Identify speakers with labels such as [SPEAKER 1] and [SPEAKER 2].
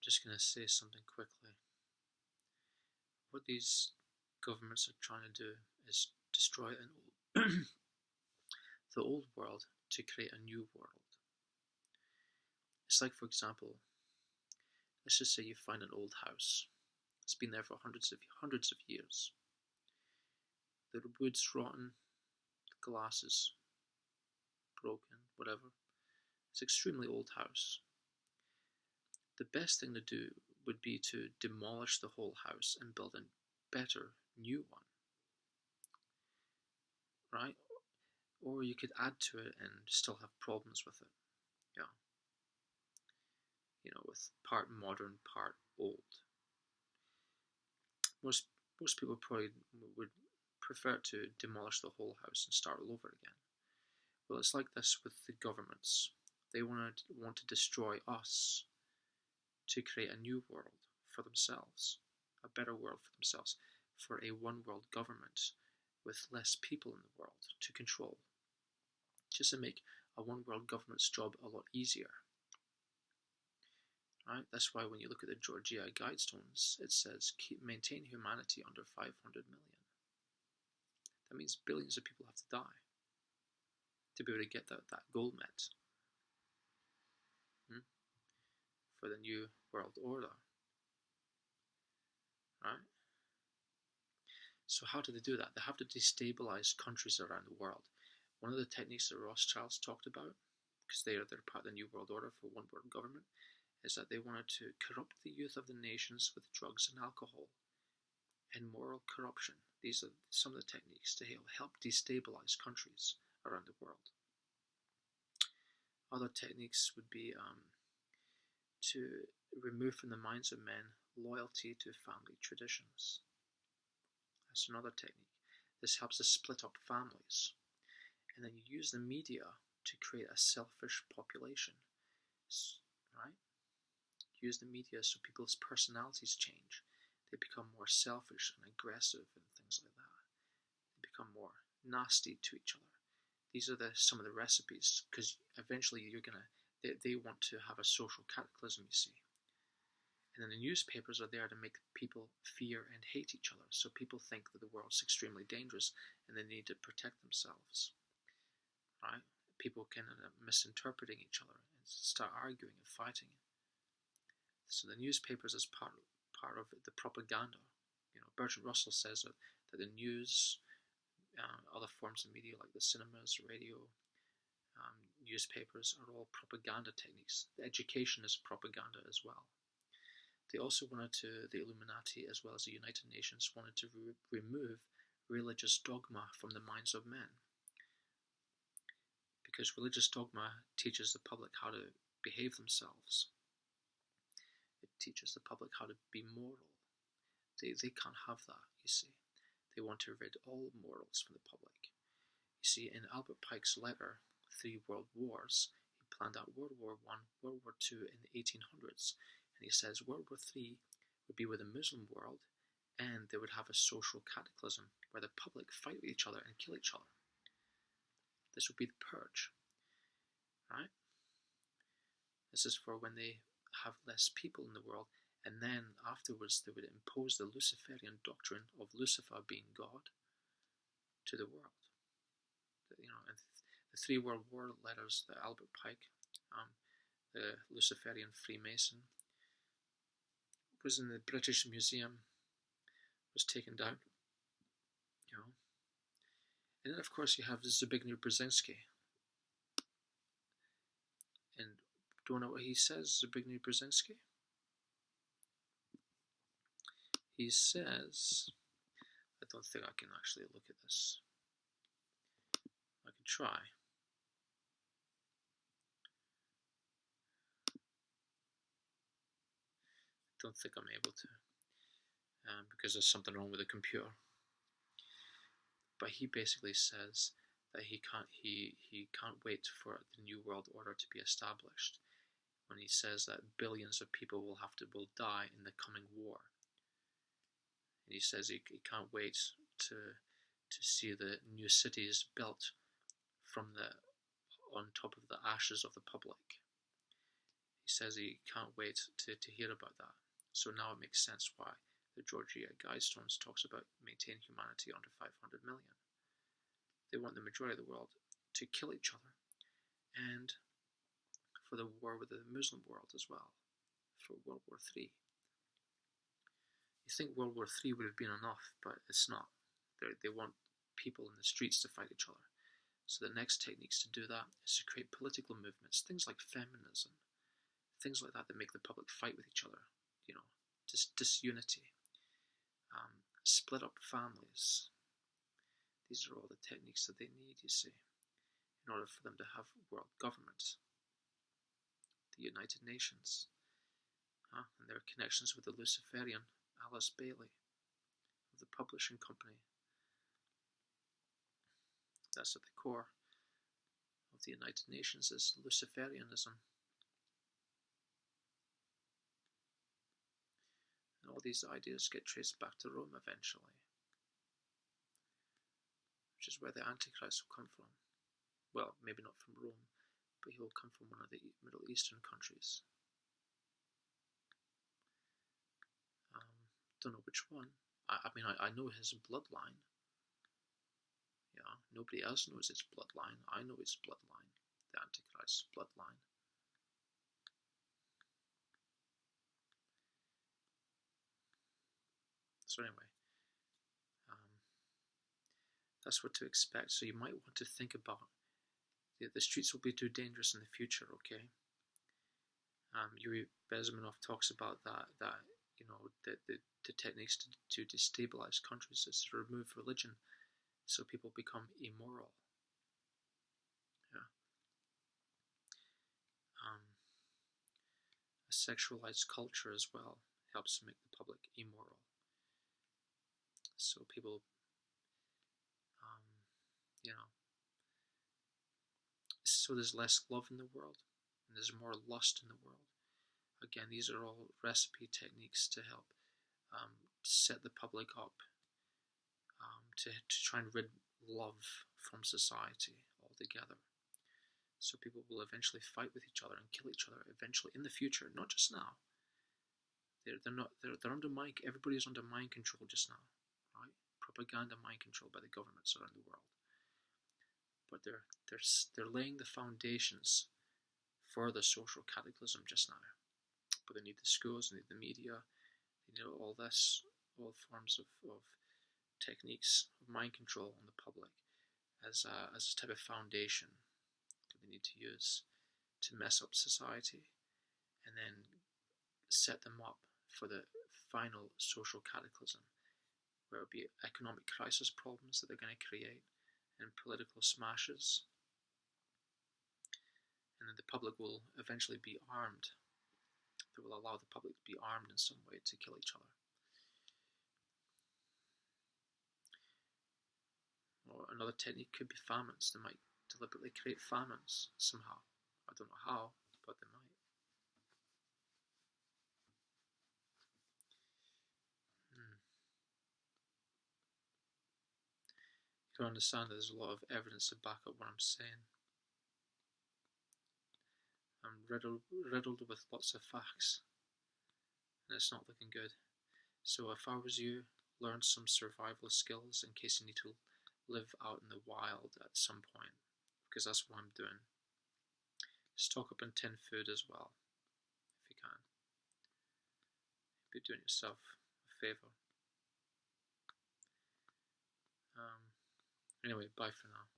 [SPEAKER 1] just going to say something quickly. What these governments are trying to do is destroy the old world to create a new world. It's like, for example, let's just say you find an old house. It's been there for hundreds of years. The wood's rotten, the glass is broken, whatever. It's an extremely old house. The best thing to do would be to demolish the whole house and build a better new one, right? Or you could add to it and still have problems with it. Yeah. With part modern, part old. Most people probably would prefer to demolish the whole house and start all over again. Well, it's like this with the governments. They want to destroy us to create a new world for themselves, a better world for themselves, for a one-world government with less people in the world to control, just to make a one-world government's job a lot easier. Right? That's why when you look at the Georgia Guidstones, it says maintain humanity under 500 million. That means billions of people have to die to be able to get that goal met for the new world order. Right? So how do they do that? They have to destabilize countries around the world. One of the techniques that Rothschilds talked about, because they're part of the New World Order for one world government, is that they wanted to corrupt the youth of the nations with drugs and alcohol and moral corruption. These are some of the techniques to help destabilize countries around the world. Other techniques would be to remove from the minds of men loyalty to family traditions. That's another technique. This helps to split up families. And then you use the media to create a selfish population, right? Use the media so people's personalities change. They become more selfish and aggressive and things like that. They become more nasty to each other. These are some of the recipes, because eventually they want to have a social cataclysm, you see. And then the newspapers are there to make people fear and hate each other. So people think that the world's extremely dangerous and they need to protect themselves. Right? People can end up misinterpreting each other and start arguing and fighting. So the newspapers is part of the propaganda. Bertrand Russell says that the news, other forms of media like the cinemas, radio, newspapers are all propaganda techniques. The education is propaganda as well. They also the Illuminati as well as the United Nations wanted to remove religious dogma from the minds of men. Because religious dogma teaches the public how to behave themselves. It teaches the public how to be moral. They can't have that, you see. They want to rid all morals from the public. You see, in Albert Pike's letter, 3 World Wars, he planned out World War I, World War II in the 1800s. And he says World War III would be with the Muslim world, and they would have a social cataclysm where the public fight with each other and kill each other. This would be the purge, right? This is for when they have less people in the world, and then afterwards they would impose the Luciferian doctrine of Lucifer being God to the world. And the 3 World War letters, the Albert Pike, the Luciferian Freemason, was in the British Museum, was taken down. And then of course you have Zbigniew Brzezinski. And do you know what he says, Zbigniew Brzezinski? He says, I don't think I can actually look at this. I can try. I don't think I'm able to, because there's something wrong with the computer. But he basically says that he can't wait for the New World Order to be established, when he says that billions of people will die in the coming war. And he says he can't wait to see the new cities built on top of the ashes of the public. He says he can't wait to hear about that. So now it makes sense why the Georgia Guidstones talks about maintaining humanity under 500 million. They want the majority of the world to kill each other, and for the war with the Muslim world as well, for World War III. You think World War III would have been enough, but it's not. They want people in the streets to fight each other. So the next techniques to do that is to create political movements, things like feminism, things like that make the public fight with each other, disunity, split up families. These are all the techniques that they need, you see, in order for them to have world government, the United Nations, and their connections with the Luciferian Alice Bailey of the publishing company. That's at the core of the United Nations, is Luciferianism. And all these ideas get traced back to Rome eventually, which is where the Antichrist will come from. Well, maybe not from Rome, but he will come from one of the Middle Eastern countries. Don't know which one. I know his bloodline. Yeah, nobody else knows his bloodline. I know his bloodline, the Antichrist's bloodline. So anyway, that's what to expect. So you might want to think about the streets will be too dangerous in the future. Okay. Yuri Bezmenov talks about that the techniques to destabilize countries is to remove religion, so people become immoral. Yeah. A sexualized culture as well helps make the public immoral. So people, so there's less love in the world, and there's more lust in the world. Again, these are all recipe techniques to help set the public up, to try and rid love from society altogether. So people will eventually fight with each other and kill each other eventually in the future, not just now. They're under mind. Everybody is under mind control just now, right? Propaganda, mind control by the governments around the world. But they're laying the foundations for the social cataclysm just now. But they need the schools, they need the media, they need all forms of techniques of mind control on the public as a type of foundation that they need to use to mess up society, and then set them up for the final social cataclysm, where it will be economic crisis problems that they're going to create, and political smashes, and then the public will eventually be armed. They will allow the public to be armed in some way to kill each other. Or another technique could be famines. They might deliberately create famines somehow. I don't know how, but they might. You can understand that there's a lot of evidence to back up what I'm saying. I'm riddled with lots of facts, and it's not looking good. So if I was you, learn some survival skills in case you need to live out in the wild at some point, because that's what I'm doing. Stock up on tin food as well, if you can. You'd be doing yourself a favour. Anyway, bye for now.